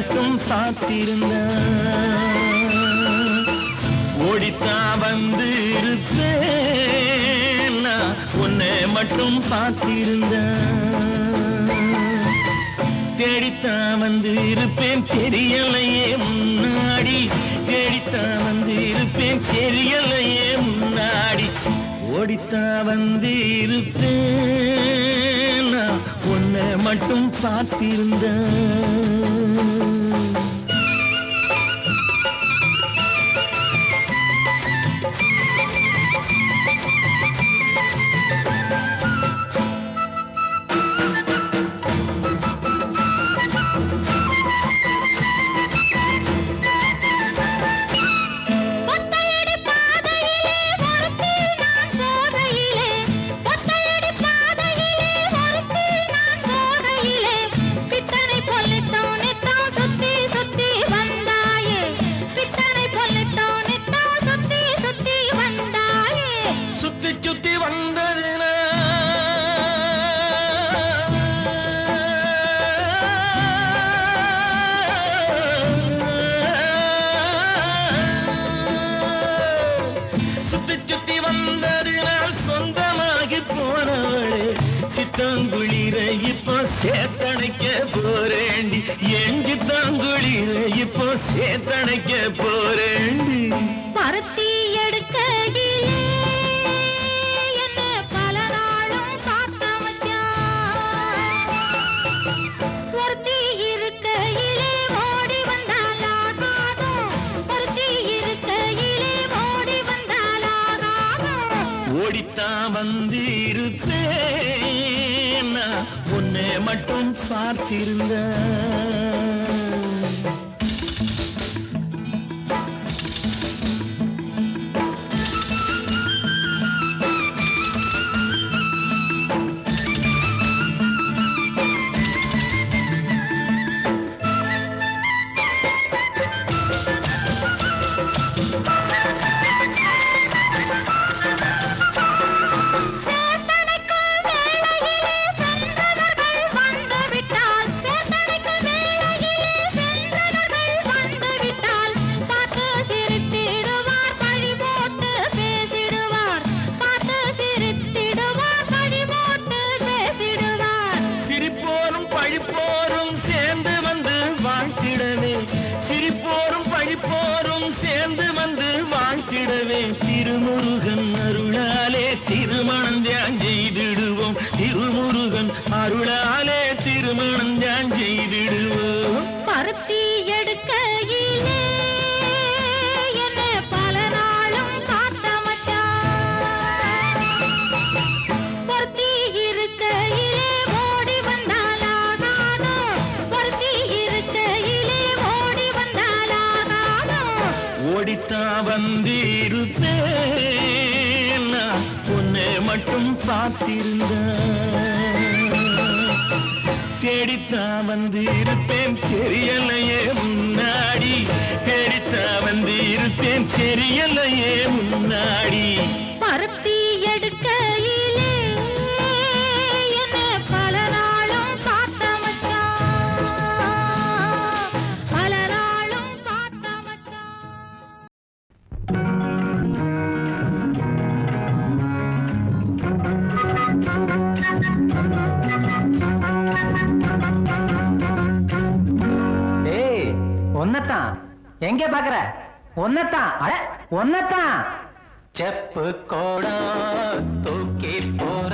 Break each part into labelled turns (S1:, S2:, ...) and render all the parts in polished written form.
S1: மட்டும் பார்த்திருந்த ஓடித்தான் வந்து இருப்பேன் உன்னை மட்டும் பார்த்திருந்த தேடித்தான் வந்து இருப்பேன் தெரியலையே முன்னாடி தேடித்தான் வந்து இருப்பேன் தெரியலையே முன்னாடி ஓடித்தான் வந்து இருப்பேன் உன்னை மட்டும் பார்த்திருந்த சித்தாங்குளிர இப்போ சேத்தணைக்க போறேண்டி எஞ்சி தாங்குளிர இப்போ சேத்தணைக்க போறேண்டி
S2: பருத்தி எடுக்கையிலே என்ன பல நாளும் சாத்த மச்சான் ஒருத்தி இருக்கையிலே ஓடி வந்தாலாகாதும் ஒருத்தி இருக்கையிலே ஓடி வந்தாலாகாதும்
S1: ஓடித்தான் வந்து இருப்பேன் உன்னை மட்டும் பார்த்திருந்த சிரிப்போரும் பழிப்போரும் சேர்ந்து வந்து வாழ்த்திடவே திருமுருகன் அருளாலே திருமணம் தியான் செய்திடுவோம் திருமுருகன் அருளாலே திருமணம் தியான் செய்திடுவோம்
S2: பருத்தி எடுக்கையிலே என்ன பல நாளும் காத்த மச்சான் பொருத்தி இருக்கையிலே ஓடி வந்தாலாகாதோ பொருத்தி இருக்கையிலே ஓடி வந்தாலாகாதோ
S1: ஓடித்தான் வந்து இருப்பேன் உன்னை மட்டும் பார்த்திருந்த தேடித்தான் வந்து இருப்பேன் தெரியலையே முன்னாடி தேடித்தான் வந்து இருப்பேன் தெரியலையே முன்னாடி
S2: பருத்தி எடுக்கையிலே என்ன பல நாளும் காத்த மச்சான் பல நாளும் காத்த மச்சான்
S3: ஒன்னத்தான் எங்கே பாக்குற ஒன்னத்தான் அட ஒன்னத்தான் செப்பு கோடா தூக்கி போற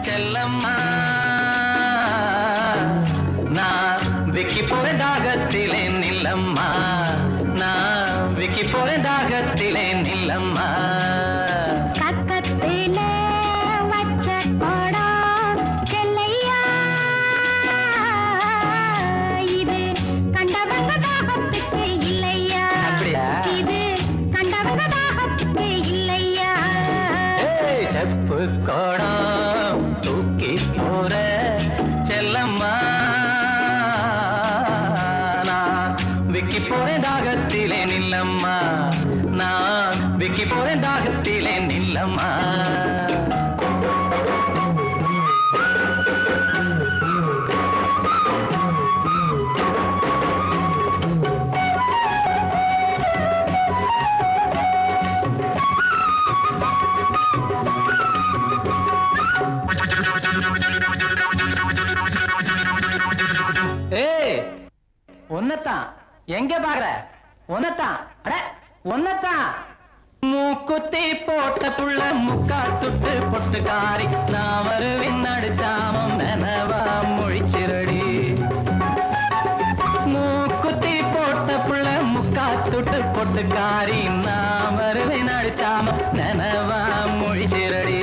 S3: செல்லம்மா நான் விக்கி போற தாகத்திலே நில்லம்மா நான் விக்கி போற தாகத்திலே நில்லம்மா
S2: கக்கத்திலே வச்ச கோடா செல்லையா இது கண்டவங்க தாகத்துக்கு இல்லையா இது கண்டவங்க தாகத்துக்கு இல்லையா
S3: செப்பு கோடா தூக்கி போற செல்லம்மா நான் விக்கி போறேன் தாகத்திலே நில்லம்மா நான் விக்கி போறேன் தாகத்திலே நில்லம்மா ஒன்னத்தான் எங்க பாக்குற ஒன்னத்தான் அட ஒன்னத்தான் மூக்குத்தி போட்ட புள்ள முக்கா துட்டு பொட்டுக்காரி நான் வருவின் நடுச்சாமம் நனவா மொழிச்சிரடி மூக்குத்தி போட்ட புள்ள முக்கா துட்டு பொட்டுக்காரி நான் வருவின் நடுச்சாமம் நனவா மொழிச்சிரடி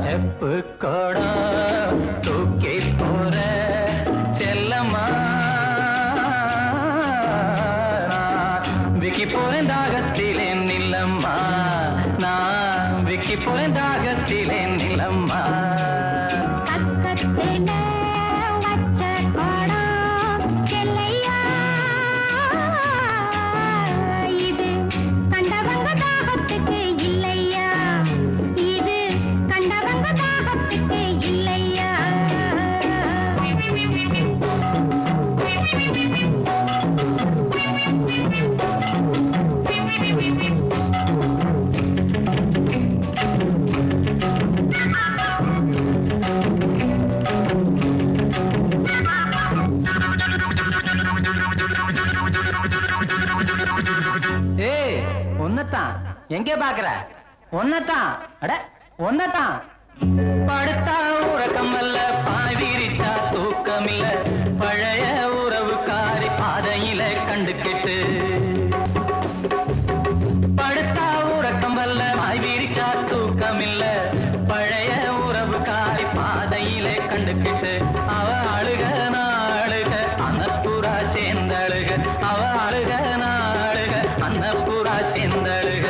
S3: செப்பு கோடம் தூக்கி போற செல்லம்மா விக்கி போறேன் தாகத்திலே நில்லம்மா நான் விக்கி போறேன் தாகத்திலே நில்லம்மா ஒன்னத்தான் எங்கே பாக்குற ஒன்னத்தான் அட ஒன்னத்தான் படுத்தா உறக்கம் அல்ல பாய் விரிச்சா தூக்கம் இல்ல பழைய உறவுக்காரி பாதையில கண்டு கெட்டு படுத்தா உறக்கம் அல்ல பாய் விரிச்சா தூக்கம் இல்ல பழைய உறவுக்காரி பாதையில கண்டு கெட்டு அவ அழுக நாளுக அன்னப்புறா சேர்ந்தழுக அவ அழுக நாளுக அன்னப்புறா சேர்ந்தழுக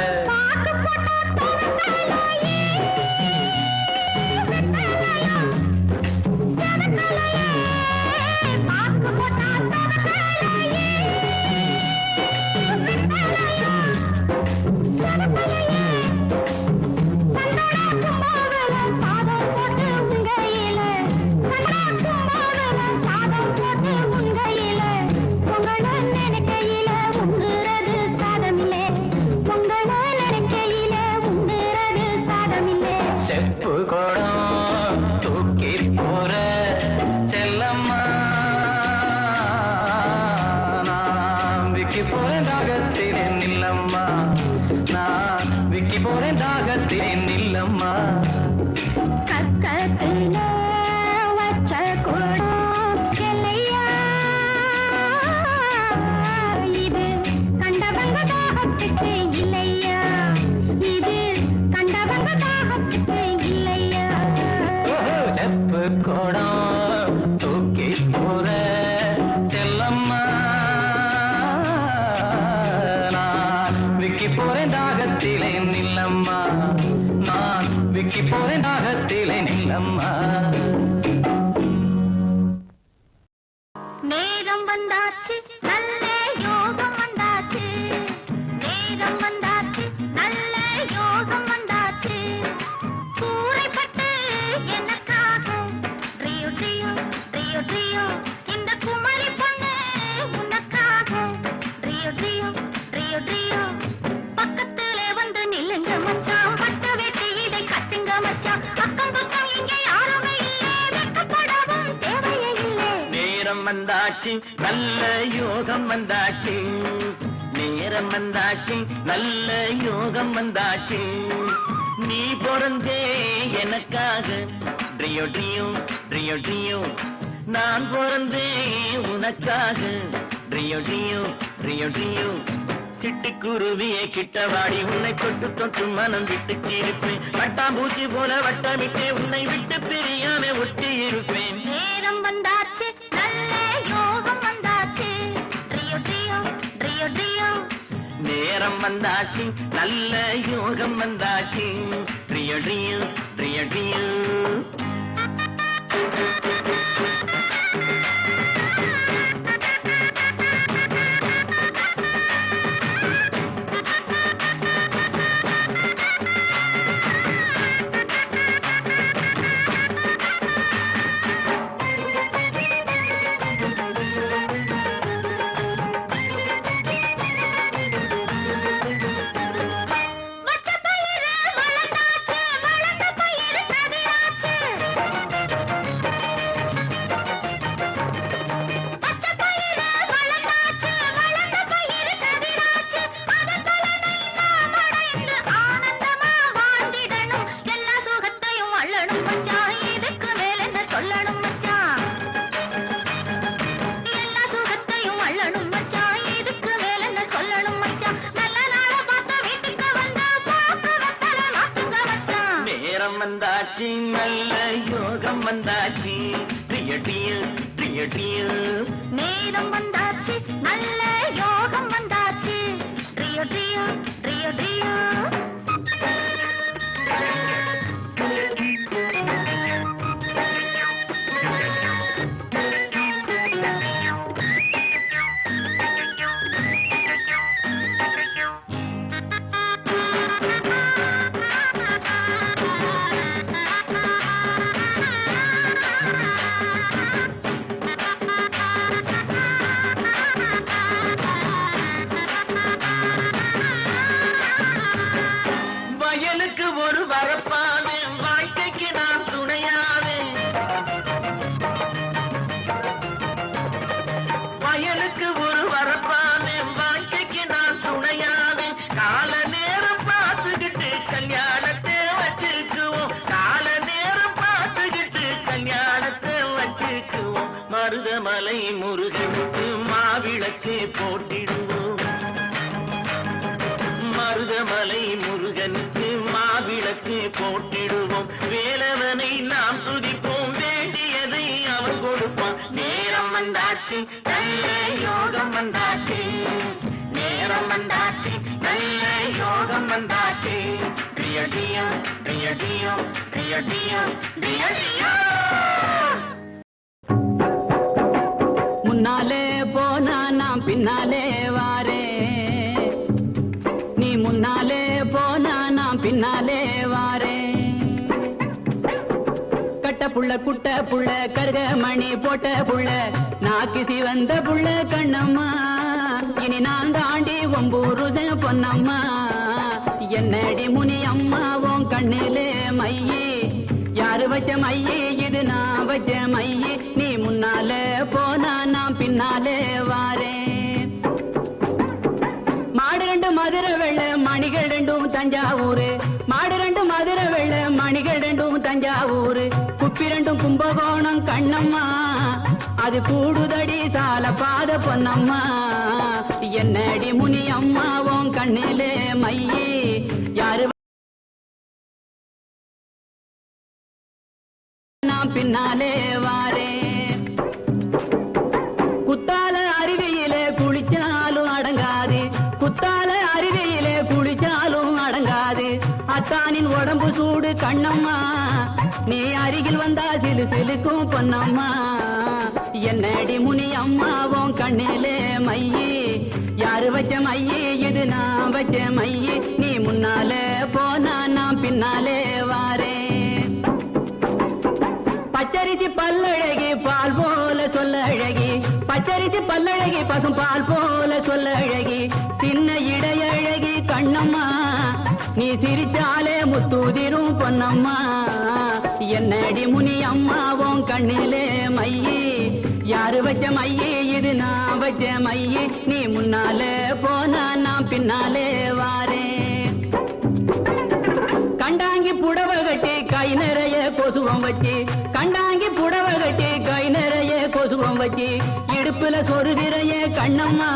S3: செப்பு கோடம் தூக்கி போற செல்லம்மா நான் விக்கி போறேன் தாகத்திலே நில்லம்மா நான் விக்கி போறேன் தாகத்திலே நில்லம்மா செப்பு கோடம் தூக்கி போற செல்லம்மா நான் விக்கி போறேன் தாகத்திலே நில்லம்மா நான் விக்கி போறேன் தாகத்திலே நில்லம்மா
S2: நேரம் வந்தாச்சு நல்ல யோகம் வந்தாச்சு நேரம் வந்தாச்சு நல்ல யோகம் வந்தாச்சு கூரைப்பட்டு எனக்காக ட்ரியோ ட்ரியோ ட்ரியோ ட்ரியோ இந்த குமரி பொண்ணு உனக்காக ட்ரியோ ட்ரியோ ட்ரியோ ட்ரியோ பக்கத்திலே வந்து நில்லுங்க மச்சான் பட்ட வெட்டி இடை கட்டுங்க மச்சான் அக்கம் பக்கம் இங்கே யாருமே இல்லை வெட்கப்படவும் தேவையே இல்லை
S1: நேரம் வந்தாச்சு நல்ல யோகம் வந்தாச்சு நேரம் வந்தாச்சு நல்ல யோகம் வந்தாச்சு நீ பிறந்தே எனக்காக ட்ரியோ ட்ரியோ ட்ரியோ ட்ரியோ நான் பிறந்தே உனக்காக ட்ரியோ ட்ரியோ ட்ரியோ ட்ரியோ சிட்டுக்குருவியை கிட்டவாடி உன்னை தொட்டு தொட்டு மனம் விட்டு சிரிப்பேன் பட்டாம்பூச்சி போல வட்டமிட்டே உன்னை விட்டு பிரியாம ஒட்டி இருப்பேன்
S2: நேரம் வந்தாச்சு நல்ல யோகம் வந்தாச்சு ட்ரியோ ட்ரியோ ட்ரியோ ட்ரியோ
S1: நேரம் வந்தாச்சு நல்ல யோகம் வந்தாச்சு ட்ரியோ ட்ரியோ ட்ரியோ ட்ரியோ வந்தாச்சு நல்ல யோகம் வந்தாச்சு டிய டிய டிய டிய
S2: நேரம் வந்தாச்சு நல்ல யோகம் வந்தாச்சு ட்ரியோ ட்ரியோ ட்ரியோ ட்ரியோ
S1: வயலுக்கு ஒரு வரப்பாவே வாழ்க்கைக்கு நான் துணையாவே வயலுக்கு ஒரு வரப்பாவே வாழ்க்கைக்கு நான் துணையாவே கால நேரம் பார்த்துக்கிட்டு கல்யாணத்தை வச்சுக்குவோம் கால நேரம் பார்த்துக்கிட்டு கல்யாணத்தை வச்சுக்குவோம் மருதமலை முருகனுக்கு மாவிளக்கு போட்டிடுவோம் மருதமலை முருகனுக்கு மாவிளக்கு போட்டிடுவோம் வேலவனை நாம் துதிப்போம் வேண்டியதை அவன் கொடுப்பான் நேரம் வந்தாச்சு நல்ல யோகம் வந்தாச்சு நேரம் வந்தாச்சு நல்ல யோகம் வந்தாச்சு பிரியடியோ பிரியடியோ பிரியடியோ பிரியடியோ
S3: முன்னாலே போனா நான் பின்னாலே வாரே நீ முன்னாலே போனா நான் பின்னாலே வாரே கட்ட புள்ள குட்ட புள்ள கருக மணி போட்ட புள்ள நாக்கு சிவந்த புள்ள கண்ணம்மா இனி நான் தாண்டி ஒம்பூருத பொன்னம்மா என்னடி முனி அம்மா உன் கண்ணிலே மையே யாரு வச்ச மையே இது நான் வச்ச மையே நீ முன்னாலே போனா நான் பின்னாலே வாரேன் மாடு ரெண்டு மதுரை வெள்ள மணிகள் ரெண்டும் தஞ்சாவூரு மாடு ரெண்டு மதுரை வெள்ள மணிகள் ரெண்டும் தஞ்சாவூரு குப்பி ரெண்டும் கும்பகோணம் கண்ணம்மா அது கூடுதடி சால பாத பொன்னம்மா என்னடி முனி அம்மா உன் கண்ணிலே மையே யாரு நான் பின்னாலே வாரேன் குத்தால அருவியிலே குளிச்சாலும் அடங்காது குத்தால அருவியிலே குளிச்சாலும் அடங்காது அத்தானின் உடம்பு சூடு கண்ணம்மா நீ அருகில் வந்தா சிலு சிலுக்கும் பொன்னம்மா என்னடி முனி அம்மாவும் கண்ணிலே மையே யாரு வச்ச மையே இது நான் வச்ச மையே நீ முன்னாலே போனா நான் பின்னாலே வாரேன் பச்சரிசி பல்லழகி பால் போல சொல்ல அழகி பச்சரிசி பல்லழகி பசும் பால் போல சொல்ல அழகி சின்ன இடையழகி கண்ணம்மா நீ சிரிச்சாலே முத்தூதிரும் பொன்னம்மா என்னடி முனி அம்மாவும் கண்ணிலே மையே யாரு வச்ச மையே இது நான் வச்ச மையே நீ முன்னாலே போனா நான் பின்னாலே வாரேன் கண்டாங்கி புடவை கட்டி கை நிறைய கொசுவம் வச்சு கண்டாங்கி புடவை கட்டி கை நிறைய கொசுவம் வச்சு இடுப்புல சொருகிறைய கண்ணம்மா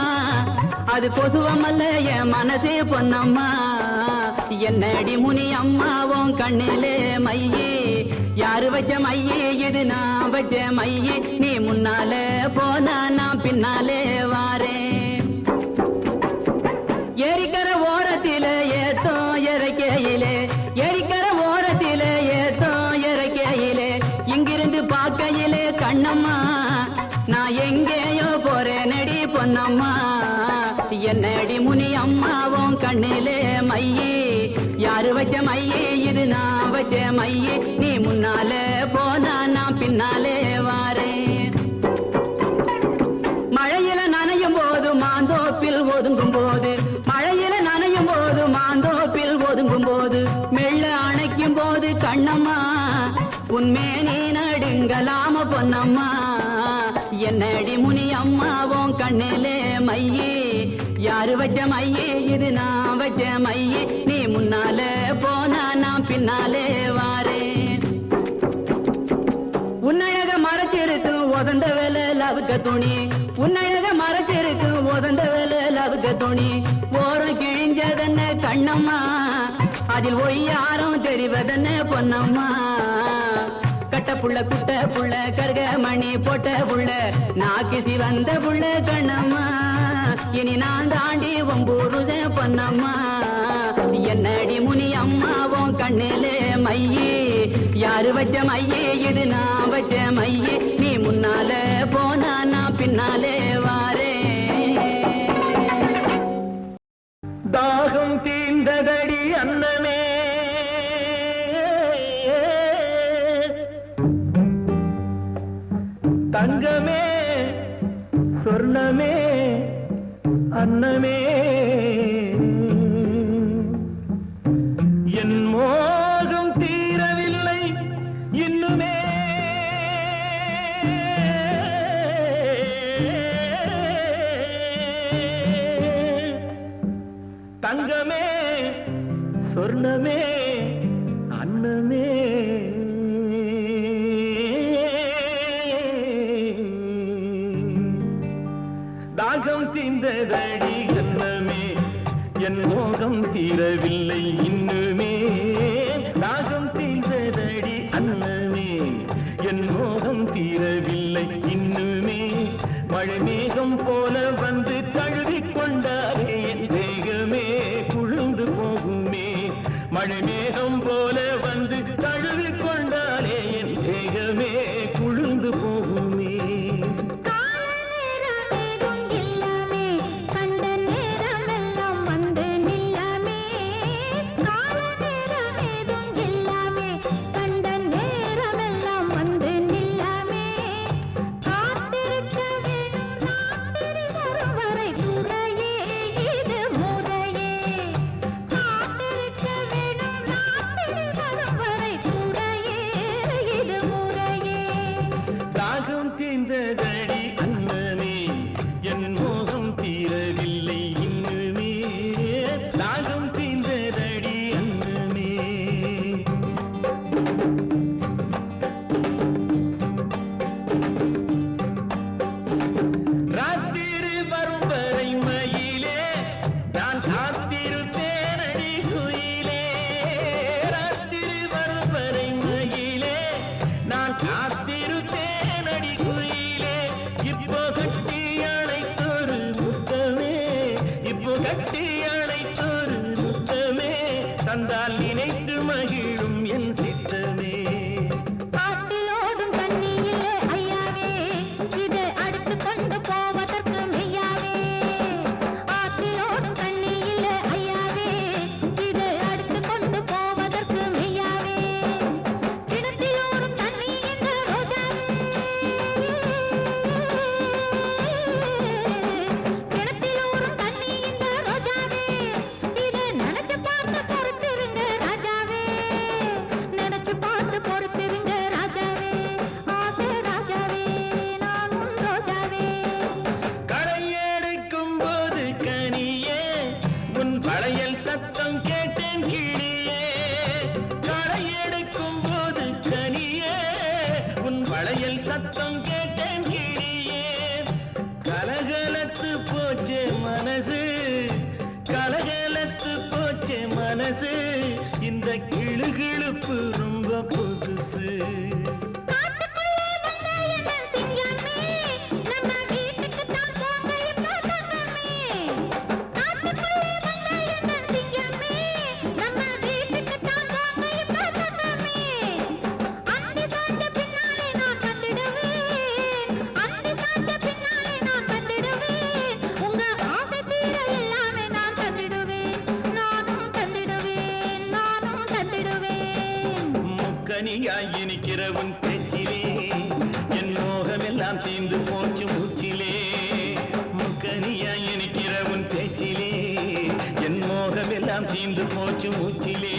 S3: அது கொசுவம் அல்ல என் மனசே பொன்னம்மா என்னடி முனி அம்மாவும் கண்ணிலே மையே யாரு வச்ச மையே இது நான் வச்ச மையே நீ முன்னாலே போனா நான் பின்னாலே வாரேன் ஏரிக்கர ஓரத்தில ஏத்தோ இறக்கையிலே ஏரிக்கர ஓரத்தில ஏத்தோ இறக்கையிலே இங்கிருந்து பார்க்கையிலே கண்ணம்மா நான் எங்கேயோ போறேனடி பொன்னம்மா என்னடி முனி அம்மாவும் கண்ணிலே மையே யாரு வச்ச மையே இது நான் வச்ச மையே நீ முன்னாலே போனா நான் பின்னாலே வாரேன் மழையில நனையும் போது மாந்தோப்பில் ஒதுங்கும் போது மழையில நனையும் போது மாந்தோப்பில் ஒதுங்கும் போது மெல்ல அணைக்கும் போது கண்ணம்மா உன்மே நீ நடுங்கலாம பொன்னம்மா என்னடி முனி அம்மாவும் கண்ணிலே மையே யாரு வச்ச மையே இது நான் வச்ச மையே நீ முன்னாலே போனா நான் பின்னாலே வாரேன் உன்னழக மறைச்சிருக்கு ஒதந்த வேலை லவுக்க துணி உன்னழக மறைச்சிருக்கு ஒதந்த வேலை லவுக்க துணி ஓரம் கிழிஞ்சதென்ன கண்ணம்மா அதில் ஒய்யாரும் தெரிவதென்ன பொன்னம்மா கட்ட புள்ள குட்ட புள்ள கருக மணி போட்ட புள்ள நாக்கிசி வந்த புள்ள கண்ணம்மா இனி நான் தாண்டி ஒம்பூருத பொன்னம்மா என்னடி முனி அம்மாவும் கண்ணிலே மையே யாரு வச்ச மையே இது நான் வச்ச மையே நீ முன்னால போனா நான் பின்னாலே வாரே
S1: தாகம் தீர்ந்ததடி அன்னமே தங்கமே சொர்ணமே அன்னமே என் மோகம் தீரவில்லை இன்னுமே தங்கமே சொர்ணமே அன்னமே தாகம் தீர்ந்ததடி அன்னமே என் மோகம் தீரவில்லை இன்னுமே தாகம் தீர்ந்ததடி அன்னமே என் மோகம் தீரவில்லை இன்னுமே மழை மேகம் போல வந்து தழுவிக் கொண்டாரே என் தேகமே குழுந்து போகுமே மழை மேகம் போல வந்து தழுவிக் கொண்டாரே என் தேகமே குழுந்து போகுமே தீர்ந்ததடி அன்னமே என் மோகம் தீரவில்லை இன்னுமே தாகம் தீர்ந்ததடி அன்னமே ராத்திரி வரும் வரை மயிலே நான் காத்திருப்பேனடி குயிலே ராத்திரி வரும் வரை மயிலே நான் காத்திருப்பேன் இப்போ கட்டி அணைத்தொரு முத்தமே இப்போ கட்டி அணைத்தொரு முத்தமே தந்தால் நினைத்து மகிழும் என் சித்தமே
S2: ஆற்றிலோடும் தண்ணியிலே ஐயாவே இதை அடுத்து கொண்டு போவதற்கு மெய்யாவே ஆற்றிலோடும் தண்ணியிலே ஐயாவே இதை அடுத்து கொண்டு போவதற்கு மெய்யாவே கிணத்திலோடும் தண்ணி இந்த ரோஜாவே கிணத்திலோடும் தண்ணி இந்த ரோஜாவே இதை நினைச்சு பார்த்து பொறுத்திருங்க ராஜாவே நினைச்சு பார்த்து பொறுத்திருங்க ராஜாவே ஆசை ராஜாவே நான் உன் ரோஜாவே
S1: களையெடுக்கும் போது கனியே உன் வளையல் சத்தம் கேட்டேன் கிளியே களையெடுக்கும் போது கனியே உன் வளையல் சத்தம் கேட்டேன் கிளியே கலகலத்து போச்சே மனசு கலகலத்து போச்சே மனசு இந்த கிளுகிழுப்பு ரொம்ப புதுசு
S2: காட்டுக்குள்ளே வந்த என் சிங்கமே நம்ம வீட்டுக்கு தான் போங்க இப்போ சொன்னமே காட்டுக்குள்ளே வந்த என் சிங்கமே நம்ம வீட்டுக்கு தான் போங்க இப்போ சொன்னமே அந்தி சாஞ்ச பின்னாலே நான் தந்திடுவேன் அந்தி சாஞ்ச பின்னாலே நான் தந்திடுவேன் உங்க ஆசை தீர எல்லாமே நான் தந்திடுவேன் நானும் தந்திடுவேன் நானும் தந்திடுவேன்
S1: முக்கனியாய் இனிக்கிற உன் பேச்சிலே என் மோகமெல்லாம் தீர்ந்து போச்சு மூச்சிலே முக்கனியாய் இனிக்கிற உன் பேச்சிலே என் மோகமெல்லாம் தீர்ந்து போச்சு மூச்சிலே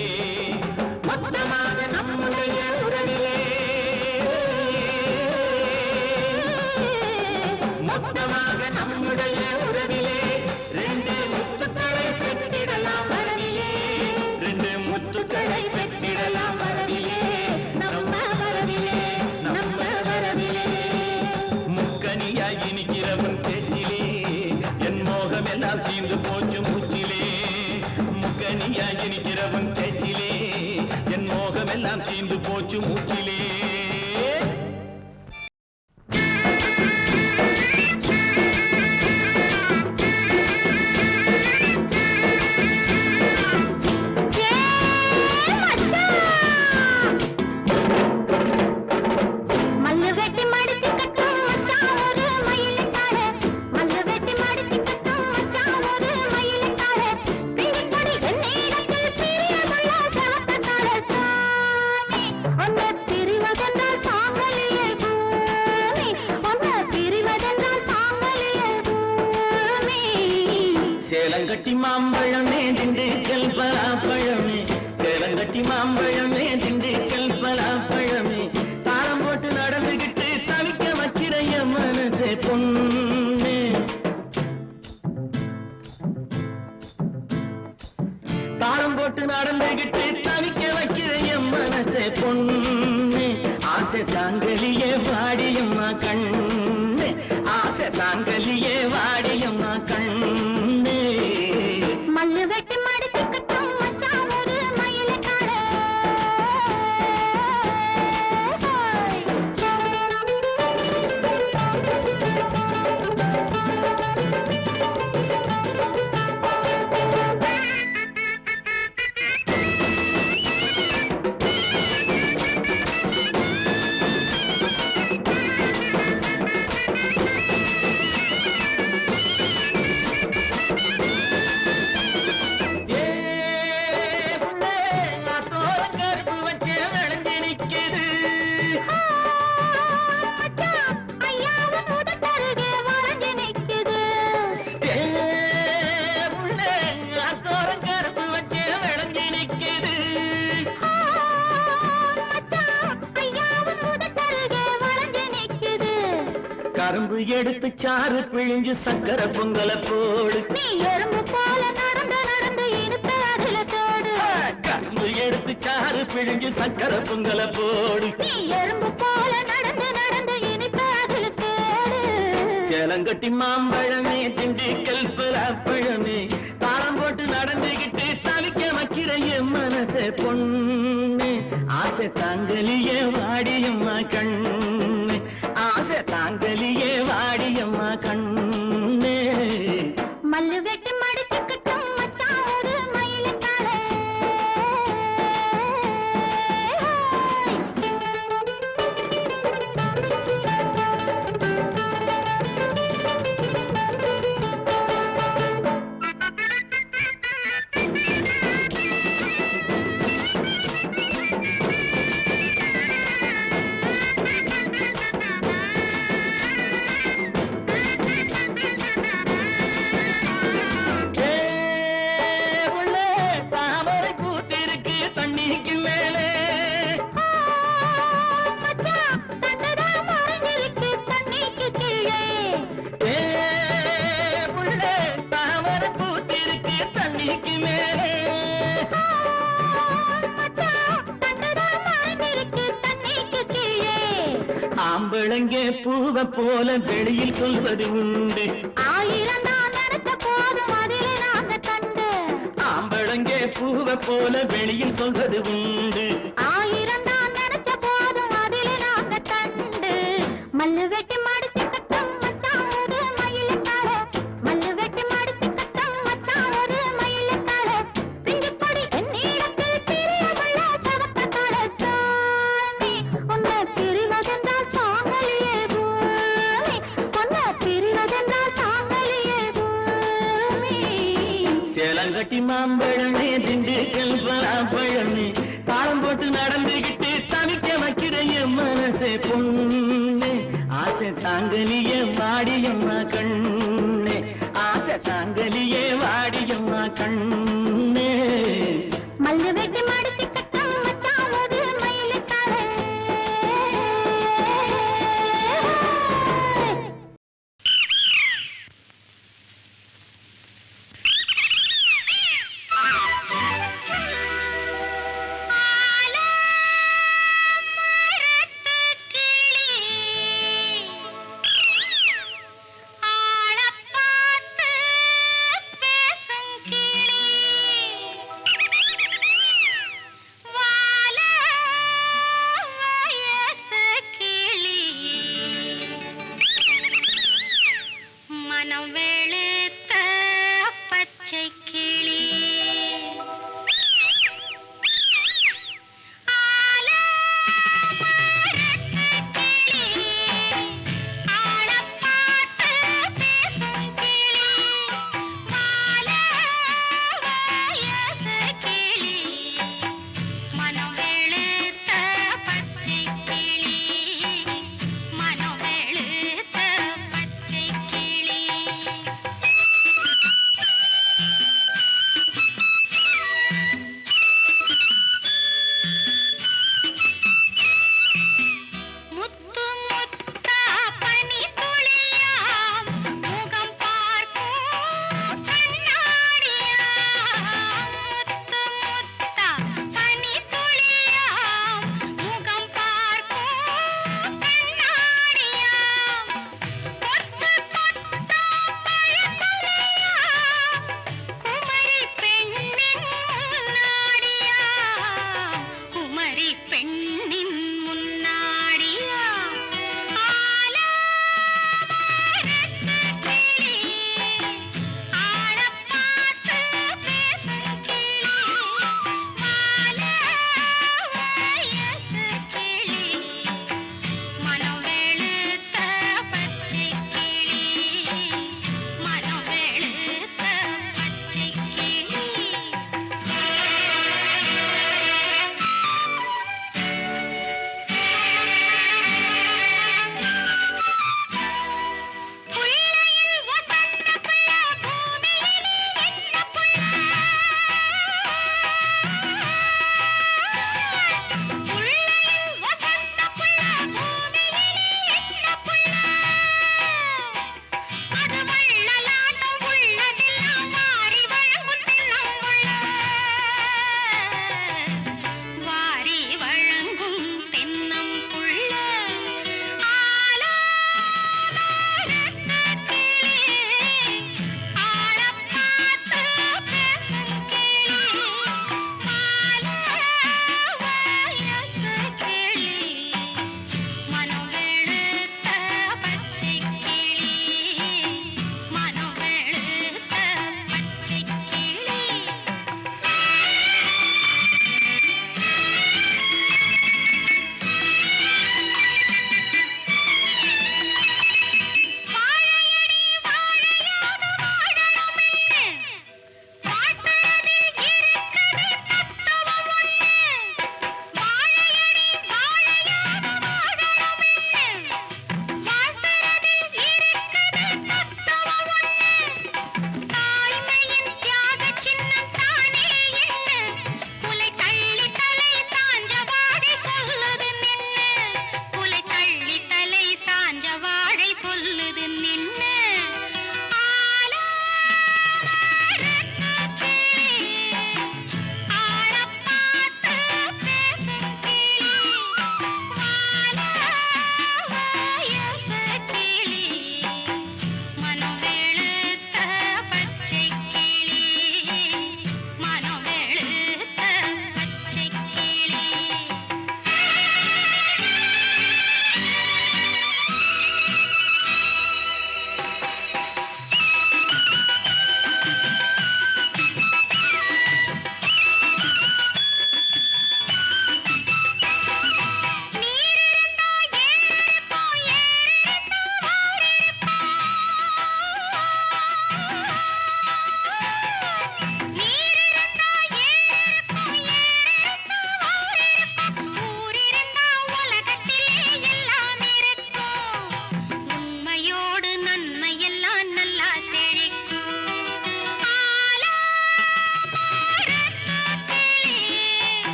S1: மொத்தமாக நம்முடைய உறவிலே மொத்தமாக நம்முடைய உறவிலே ரெண்டு முத்துக்களை பெற்றிடலாம் வரவிலே ரெண்டு முத்துக்களை பெற்றிடலாம் வரவிலே
S2: நம்ம வரவிலே நம்ம வரவிலே
S1: முக்கனியாய் இனிக்கிறவன் பேச்சிலே என் மோகமெல்லாம் தீர்ந்து போச்சு மூச்சிலே முக்கனியாய் இனிக்கிறவன் பேச்சிலே சேலங்கட்டி மாம்பழமே திண்டுக்கல் பலாப்பழமே சேலங்கட்டி மாம்பழமே திண்டுக்கல் பலாப்பழமே தாளம் போட்டு நடந்துகிட்டு தவிக்க வைக்கிற என் மனசே பொண்ணு தாளம் போட்டு நடந்துகிட்டு தவிக்க வைக்கிற என் மனசே பொண்ணு ஆசை தாங்கலியே வாடியம்மா கண்ணு ஆசை தாங்கலியே வாடியம்மா கண்ணு
S2: மல்லு வெட்டி மடிச்சுக்கட்டும் மச்சான் ஒரு மயிலக்கால
S1: கரும்பு எடுத்து சாறு பிழிஞ்சு சக்கரை பொங்கல போடு
S2: நீ எறும்பு போல நடந்து நடந்து இனிப்ப அதுல தோடு
S1: கரும்பு எடுத்து சாறு பிழிஞ்சு சக்கரை பொங்கல போடு
S2: நீ எறும்பு போல நடந்து நடந்து இனிப்ப அதுல தோடு
S1: சேலங்கட்டி மாம்பழமே திண்டுக்கல் பலாப்பழமே தாளம் போட்டு நடந்துகிட்டு தவிக்க வைக்கிற என் மனசே பொண்ணு ஆசை தாங்கலியே வாடியம்மா கண்ணு ஆசை தாங்கலியே வாடியம்மா கண்ணு
S2: மல்லு வெட்டி மடிச்சுக்கட்டும் மச்சான் ஒரு மயிலக்கால
S1: ஆம்பளங்கே பூவ போல வெளியில் சொல்வது உண்டு
S2: ஆயிரம் தான் நடத்த போதும் அதிலே நாங்க கண்டு
S1: ஆம்பளங்கே பூவ போல வெளியில் சொல்வது உண்டு
S2: ஆயிரம் தான் நடத்த போதும் அதிலே நாங்க கண்டு மல்லு வெட்டி மடிச்சுக்கட்டும் மச்சான் ஒரு மயிலக்கால மல்லு வெட்டி மடிச்சுக்கட்டும் மச்சான் ஒரு மயிலக்கால பிஞ்சு பொடி என்னிடத்தில் பிரியமுள்ள சவக்கத்தால சாமி உன்னை பிரிவதென்றால் சாங்கலியே பூமி உன்னை பிரிவதென்றால் சாங்கலியே பூமி
S1: சேலங்கட்டி மாம்பழமே திண்டுக்கல் பலாப்பழமே தாளம் போட்டு நடந்துகிட்டு தவிக்க வைக்கிற என் மனசே பொண்ணு ஆசை தாங்கலியே வாடியம்மா கண்ணு ஆசை தாங்கலியே வாடியம்மா கண்ணு
S2: மல்லு வெட்டி மடிச்சுக்கட்டும் மச்சான் ஒரு மயிலக்கால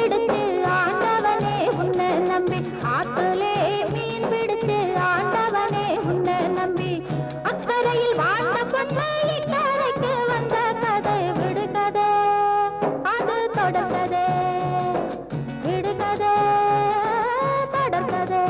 S2: பிடிச்சு ஆண்டவனே உன்னை நம்பி ஆத்துலே மீன் பிடிச்சு ஆண்டவனே உன்னை நம்பி அக்கறையில் வாழ்ந்த பொண்ணை இக்கரைக்கு வந்த கதை விடுகதை அது தொடர்கதை விடுகதை தொடர்கதை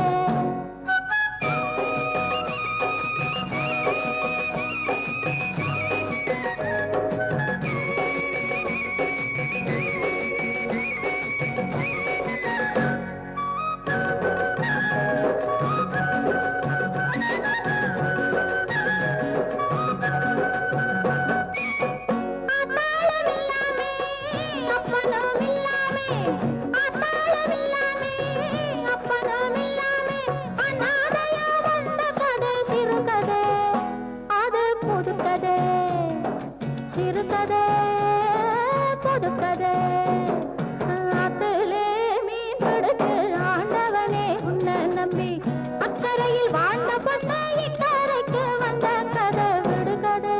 S2: சிறுகதை புதுக்கதை ஆத்திலே மீன் பிடிச்சு ஆண்டவனே உன்னை நம்பி அக்கறையில் வாழ்ந்த பொண்ணை இக்கரைக்கு வந்த கதை விடுகதை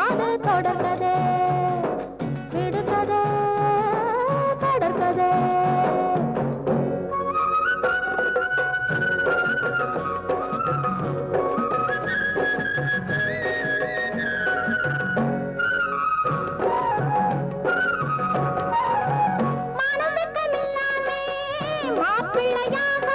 S2: அது தொடர்கதை விடுகதை தொடர்கதை மாப்பிள்ளையாக